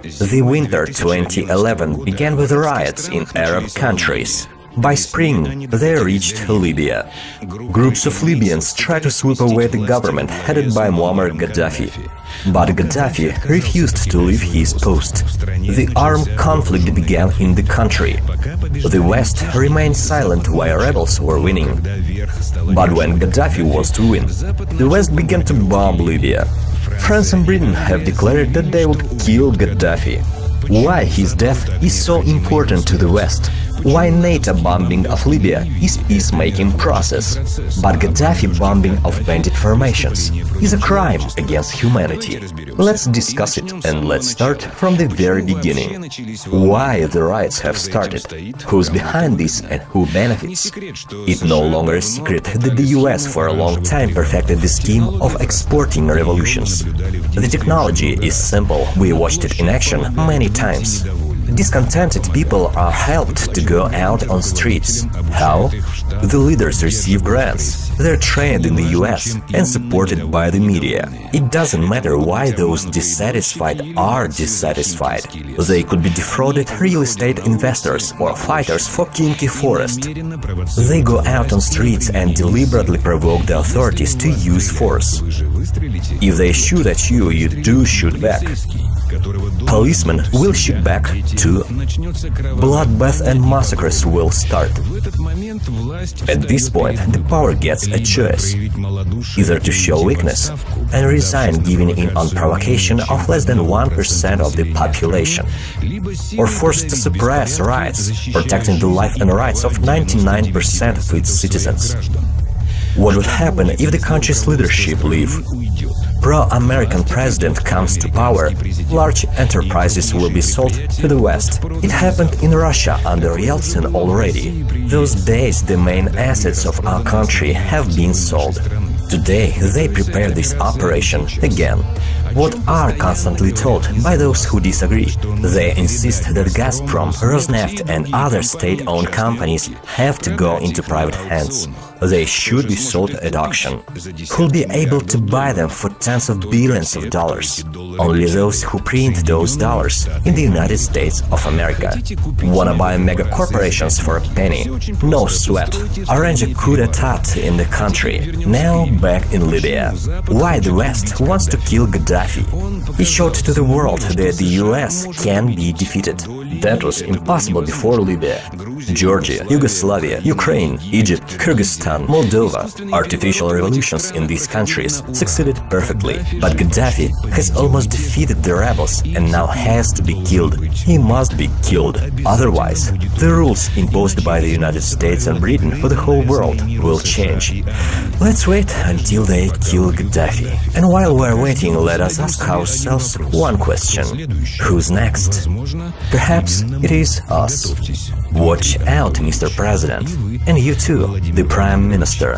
The winter 2011 began with riots in Arab countries. By spring, they reached Libya. Groups of Libyans tried to sweep away the government headed by Muammar Gaddafi. But Gaddafi refused to leave his post. The armed conflict began in the country. The West remained silent while rebels were winning. But when Gaddafi was to win, the West began to bomb Libya. France and Britain have declared that they would kill Gaddafi. Why his death is so important to the West? Why NATO bombing of Libya is peacemaking process, but Gaddafi bombing of bandit formations is a crime against humanity? Let's discuss it, and let's start from the very beginning. Why the riots have started, who's behind this and who benefits? It's no longer a secret that the US for a long time perfected the scheme of exporting revolutions. The technology is simple, we watched it in action many times. Discontented people are helped to go out on streets. How? The leaders receive grants. They're trained in the US and supported by the media. It doesn't matter why those dissatisfied are dissatisfied. They could be defrauded real estate investors or fighters for kinky forest. They go out on streets and deliberately provoke the authorities to use force. If they shoot at you, you do shoot back. Policemen will shoot back too. Bloodbath and massacres will start. At this point, the power gets a choice: either to show weakness and resign giving in on provocation of less than 1% of the population, or forced to suppress rights, protecting the life and rights of 99% of its citizens. What would happen if the country's leadership leave? Pro-American president comes to power, large enterprises will be sold to the West. It happened in Russia under Yeltsin already. Those days the main assets of our country have been sold. Today they prepare this operation again. What are constantly told by those who disagree? They insist that Gazprom, Rosneft and other state-owned companies have to go into private hands. They should be sold at auction. Who'll be able to buy them for tens of billions of dollars? Only those who print those dollars in the United States of America. Wanna buy mega corporations for a penny? No sweat. Arrange a coup d'etat in the country. Now back in Libya. Why the West wants to kill Gaddafi? He showed to the world that the US can be defeated. That was impossible before Libya. Georgia, Yugoslavia, Ukraine, Egypt, Kyrgyzstan, Moldova. Artificial revolutions in these countries succeeded perfectly. But Gaddafi has almost defeated the rebels and now has to be killed. He must be killed. Otherwise, the rules imposed by the United States and Britain for the whole world will change. Let's wait until they kill Gaddafi. And while we're waiting, let us ask ourselves one question. Who's next? Perhaps it is us. Watch out, Mr. President. And you too, the Prime Minister.